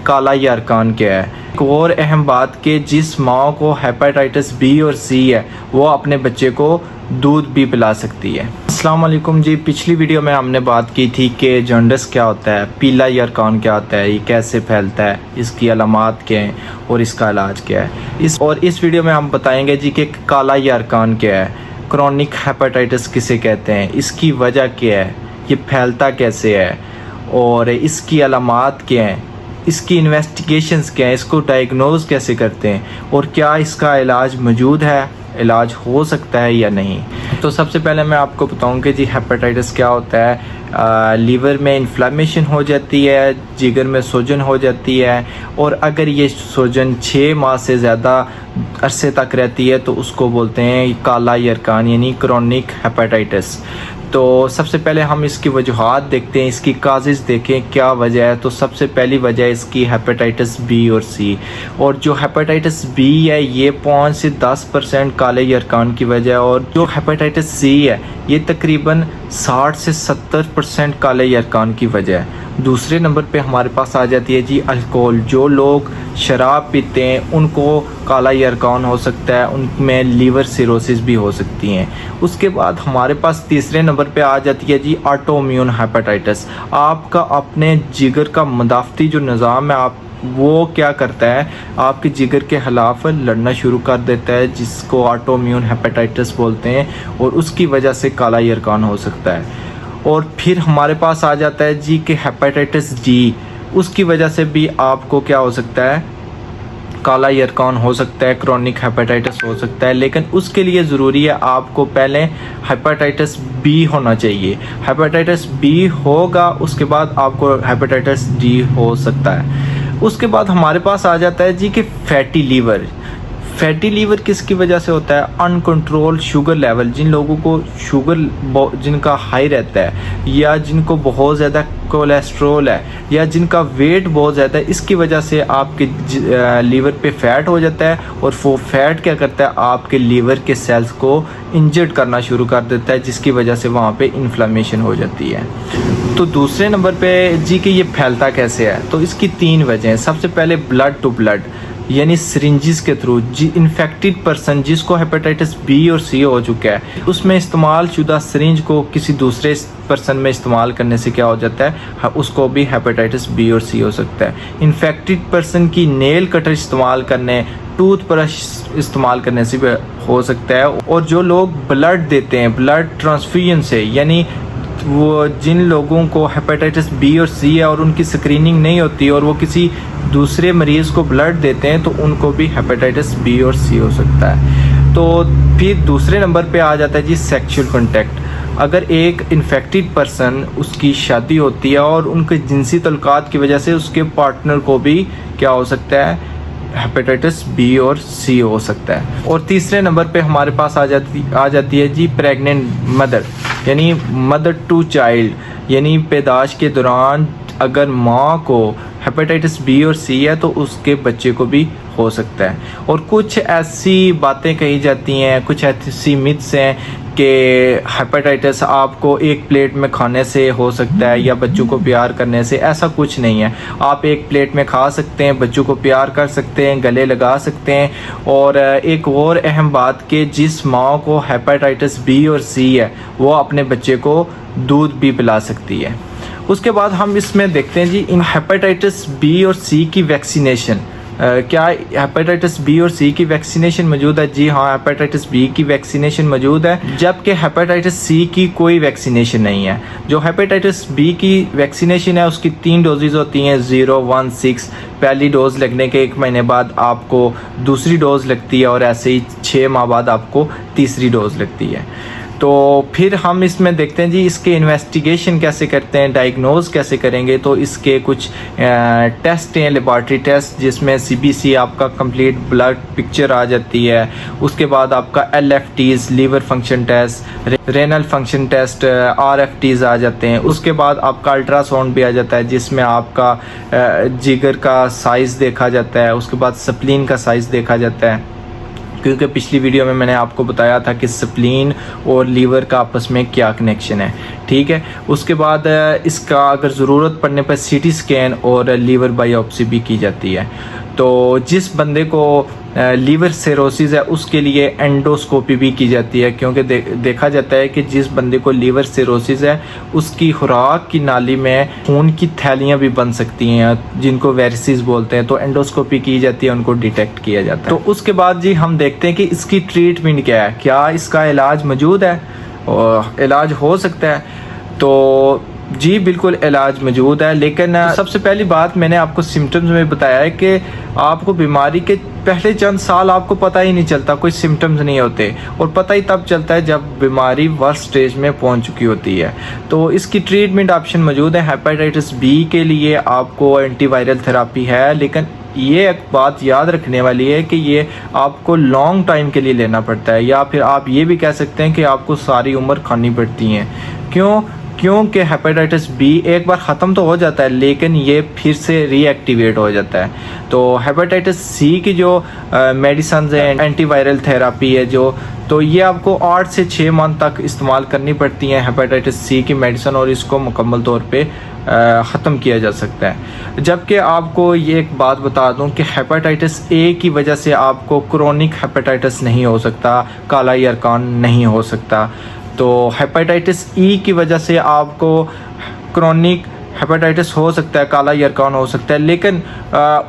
काला यारकान क्या है। एक और अहम बात कि जिस माँ को हेपेटाइटिस बी और सी है वो अपने बच्चे को दूध भी पिला सकती है। अस्सलाम वालेकुम जी, पिछली वीडियो में हमने बात की थी कि जॉन्डिस क्या होता है, पीला यारकान क्या होता है, ये कैसे फैलता है, इसकी अलामात क्या हैं और इसका इलाज क्या है। इस वीडियो में हम बताएंगे जी कि काला यारकान क्या है, क्रॉनिक हेपेटाइटिस किसे कहते हैं, इसकी वजह क्या है, ये फैलता कैसे है और इसकी अलामात क्या हैं, इसकी इन्वेस्टिगेशंस क्या हैं, इसको डायग्नोज कैसे करते हैं और क्या इसका इलाज मौजूद है, इलाज हो सकता है या नहीं। तो सबसे पहले मैं आपको बताऊं कि जी हेपेटाइटिस क्या होता है। लीवर में इन्फ्लेमेशन हो जाती है, जिगर में सूजन हो जाती है और अगर ये सूजन 6 माह से ज़्यादा अरसे तक रहती है तो उसको बोलते हैं काला यारकान यानी क्रॉनिक हेपेटाइटिस। तो सबसे पहले हम इसकी वजूहात देखते हैं, इसकी काजेज़ देखें क्या वजह है। तो सबसे पहली वजह इसकी हेपेटाइटिस बी और सी, और जो हेपेटाइटिस बी है ये 5 से 10% काले यारकान की वजह है और जो हेपेटाइटिस सी है ये तकरीबन 60 से 70% काले यारकान की वजह है। दूसरे नंबर पे हमारे पास आ जाती है जी अल्कोहल। जो लोग शराब पीते हैं उनको काला यारकान हो सकता है, उनमें लीवर सिरोसिस भी हो सकती हैं। उसके बाद हमारे पास तीसरे नंबर पे आ जाती है जी ऑटोइम्यून हेपेटाइटिस। आपका अपने जिगर का मदाफ़ती जो निज़ाम है वो क्या करता है, आपके जिगर के खिलाफ लड़ना शुरू कर देता है, जिसको ऑटोइम्यून हेपेटाइटिस बोलते हैं और उसकी वजह से काला यारकान हो सकता है। और फिर हमारे पास आ जाता है जी कि हेपेटाइटिस डी, उसकी वजह से भी आपको क्या हो सकता है, काला यारकान हो सकता है, क्रॉनिक हेपेटाइटिस हो सकता है। लेकिन उसके लिए ज़रूरी है आपको पहले हेपेटाइटिस बी होना चाहिए। हेपेटाइटिस बी होगा उसके बाद आपको हेपेटाइटिस डी हो सकता है। उसके बाद हमारे पास आ जाता है जी कि फैटी लीवर। फैटी लीवर किसकी वजह से होता है, अनकंट्रोल शुगर लेवल। जिन लोगों को शुगर जिनका हाई रहता है या जिनको बहुत ज़्यादा कोलेस्ट्रोल है या जिनका वेट बहुत ज़्यादा है, इसकी वजह से आपके लीवर पे फैट हो जाता है और वो फैट क्या करता है, आपके लीवर के सेल्स को इंजर्ड करना शुरू कर देता है, जिसकी वजह से वहाँ पे इन्फ्लेमेशन हो जाती है। तो दूसरे नंबर पे जी कि ये फैलता कैसे है, तो इसकी 3 वजह हैं। सबसे पहले ब्लड टू ब्लड यानी सिरिंजिस के थ्रू। इन्फेक्टेड पर्सन जिसको हेपेटाइटिस बी और सी हो चुका है, उसमें इस्तेमाल शुदा सिरिंज को किसी दूसरे पर्सन में इस्तेमाल करने से क्या हो जाता है, उसको भी हेपेटाइटिस बी और सी हो सकता है। इन्फेक्टेड पर्सन की नेल कटर इस्तेमाल करने, टूथब्रश इस्तेमाल करने से भी हो सकता है। और जो लोग ब्लड देते हैं ब्लड ट्रांसफ्यूजन से, यानी वो जिन लोगों को हेपेटाइटिस बी और सी है और उनकी स्क्रीनिंग नहीं होती और वो किसी दूसरे मरीज़ को ब्लड देते हैं तो उनको भी हेपेटाइटिस बी और सी हो सकता है। तो फिर दूसरे नंबर पे आ जाता है जी सेक्सुअल कांटेक्ट। अगर एक इन्फेक्टेड पर्सन, उसकी शादी होती है और उनके जिनसी तल्लुकात की वजह से उसके पार्टनर को भी क्या हो सकता है, हेपेटाइटिस बी और सी हो सकता है। और तीसरे नंबर पे हमारे पास आ जाती है जी प्रेग्नेंट मदर, यानी मदर टू चाइल्ड, यानी पैदाश के दौरान अगर माँ को हेपेटाइटिस बी और सी है तो उसके बच्चे को भी हो सकता है। और कुछ ऐसी बातें कही जाती हैं, कुछ ऐसी मिथ्स हैं कि हेपेटाइटिस आपको एक प्लेट में खाने से हो सकता है या बच्चों को प्यार करने से। ऐसा कुछ नहीं है, आप एक प्लेट में खा सकते हैं, बच्चों को प्यार कर सकते हैं, गले लगा सकते हैं। और एक और अहम बात कि जिस माँ को हेपेटाइटिस बी और सी है वो अपने बच्चे को दूध भी पिला सकती है। उसके बाद हम इसमें देखते हैं जी इन हेपेटाइटिस बी और सी की वैक्सीनेशन। क्या हेपेटाइटिस बी और सी की वैक्सीनेशन मौजूद है? जी हाँ, हेपेटाइटिस बी की वैक्सीनेशन मौजूद है, जबकि हेपेटाइटिस सी की कोई वैक्सीनेशन नहीं है। जो हेपेटाइटिस बी की वैक्सीनेशन है उसकी 3 डोजेज होती हैं, 0, 1, 6। पहली डोज लगने के 1 महीने बाद आपको दूसरी डोज लगती है और ऐसे ही 6 माह बाद आपको तीसरी डोज लगती है। तो फिर हम इसमें देखते हैं जी इसके इन्वेस्टिगेशन कैसे करते हैं, डायग्नोज कैसे करेंगे। तो इसके कुछ टेस्ट हैं, लेबॉरेटरी टेस्ट, जिसमें CBC आपका कंप्लीट ब्लड पिक्चर आ जाती है। उसके बाद आपका LFTs liver function test, renal function test, RFTs आ जाते हैं। उसके बाद आपका अल्ट्रासाउंड भी आ जाता है जिसमें आपका जिगर का साइज़ देखा जाता है। उसके बाद स्प्लीन का साइज़ देखा जाता है क्योंकि पिछली वीडियो में मैंने आपको बताया था कि स्प्लीन और लीवर का आपस में क्या कनेक्शन है, ठीक है। उसके बाद इसका अगर ज़रूरत पड़ने पर सीटी स्कैन और लीवर बायोप्सी भी की जाती है। तो जिस बंदे को लीवर सिरोसिस है उसके लिए एंडोस्कोपी भी की जाती है, क्योंकि देखा जाता है कि जिस बंदे को लीवर सिरोसिस है उसकी खुराक की नाली में खून की थैलियां भी बन सकती हैं, जिनको वेरिसिस बोलते हैं। तो एंडोस्कोपी की जाती है, उनको डिटेक्ट किया जाता है। तो उसके बाद जी हम देखते हैं कि इसकी ट्रीटमेंट क्या है, क्या इसका इलाज मौजूद है और इलाज हो सकता है। तो जी बिल्कुल इलाज मौजूद है, लेकिन सबसे पहली बात मैंने आपको सिम्टम्स में बताया है कि आपको बीमारी के पहले चंद साल आपको पता ही नहीं चलता, कोई सिम्टम्स नहीं होते, और पता ही तब चलता है जब बीमारी वर्स्ट स्टेज में पहुंच चुकी होती है। तो इसकी ट्रीटमेंट ऑप्शन मौजूद है। हेपेटाइटिस बी के लिए आपको एंटीवायरल थेरापी है, लेकिन ये एक बात याद रखने वाली है कि ये आपको लॉन्ग टाइम के लिए लेना पड़ता है, या फिर आप ये भी कह सकते हैं कि आपको सारी उम्र खानी पड़ती है। क्योंकि हेपेटाइटिस बी एक बार ख़त्म तो हो जाता है, लेकिन ये फिर से रीएक्टिवेट हो जाता है। तो हेपेटाइटिस सी की जो मेडिसिन है, एंटीवायरल थेरापी है जो, तो ये आपको 8 से 6 मंथ तक इस्तेमाल करनी पड़ती हैं हेपेटाइटिस सी की मेडिसिन, और इसको मुकम्मल तौर पे ख़त्म किया जा सकता है। जबकि आपको ये एक बात बता दूं कि हेपेटाइटिस ए की वजह से आपको क्रोनिक हेपेटाइटिस नहीं हो सकता, काला यरकान नहीं हो सकता। तो हेपेटाइटिस ई की वजह से आपको क्रोनिक हेपेटाइटिस हो सकता है, काला यरकान हो सकता है, लेकिन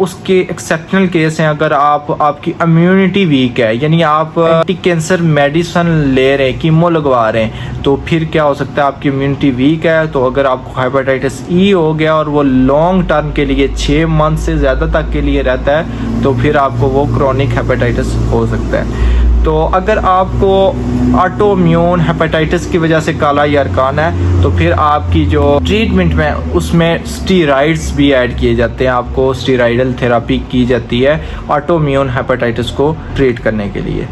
उसके एक्सेप्शनल केस हैं। अगर आपकी इम्यूनिटी वीक है, यानी आप एंटी कैंसर मेडिसिन ले रहे हैं, कीमो लगवा रहे हैं, तो फिर क्या हो सकता है, आपकी इम्यूनिटी वीक है, तो अगर आपको हेपेटाइटिस ई हो गया और वो लॉन्ग टर्म के लिए 6 मंथ से ज़्यादा तक के लिए रहता है, तो फिर आपको वो क्रोनिक हेपेटाइटिस हो सकता है। तो अगर आपको ऑटोइम्यून हेपेटाइटिस की वजह से काला यरकान है, तो फिर आपकी जो ट्रीटमेंट में उसमें स्टीरॉइड्स भी ऐड किए जाते हैं, आपको स्टीरॉइडल थेरापी की जाती है ऑटोइम्यून हेपेटाइटिस को ट्रीट करने के लिए।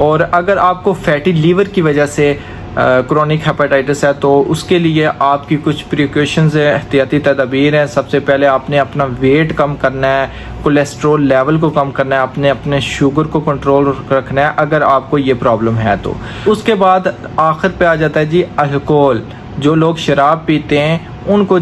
और अगर आपको फैटी लीवर की वजह से क्रोनिक हेपेटाइटिस है, तो उसके लिए आपकी कुछ प्रिकॉशंस है, एहतियाती तदबीर हैं। सबसे पहले आपने अपना वेट कम करना है, कोलेस्ट्रॉल लेवल को कम करना है, अपने शुगर को कंट्रोल रखना है अगर आपको ये प्रॉब्लम है तो। उसके बाद आखिर पे आ जाता है जी अल्कोहल। जो लोग शराब पीते हैं उनको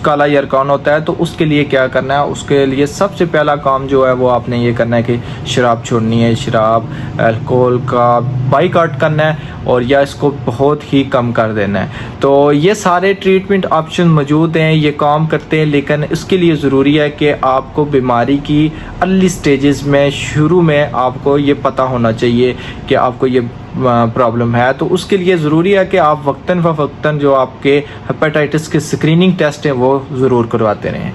काला यरकान होता है, तो उसके लिए क्या करना है, उसके लिए सबसे पहला काम जो है वो आपने ये करना है कि शराब छोड़नी है, शराब अल्कोहल का बाइकआउट करना है, और या इसको बहुत ही कम कर देना है। तो ये सारे ट्रीटमेंट ऑप्शन मौजूद हैं, ये काम करते हैं, लेकिन इसके लिए ज़रूरी है कि आपको बीमारी की अर्ली स्टेजेस में, शुरू में आपको ये पता होना चाहिए कि आपको ये प्रॉब्लम है। तो उसके लिए ज़रूरी है कि आप वक्तन फ़वक्तन जो आपके हेपेटाइटिस के स्क्रीनिंग टेस्ट हैं वो ज़रूर करवाते रहें।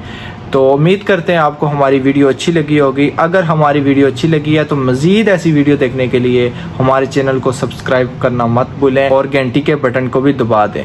तो उम्मीद करते हैं आपको हमारी वीडियो अच्छी लगी होगी। अगर हमारी वीडियो अच्छी लगी है तो मज़ीद ऐसी वीडियो देखने के लिए हमारे चैनल को सब्सक्राइब करना मत भूलें और घंटी के बटन को भी दबा दें।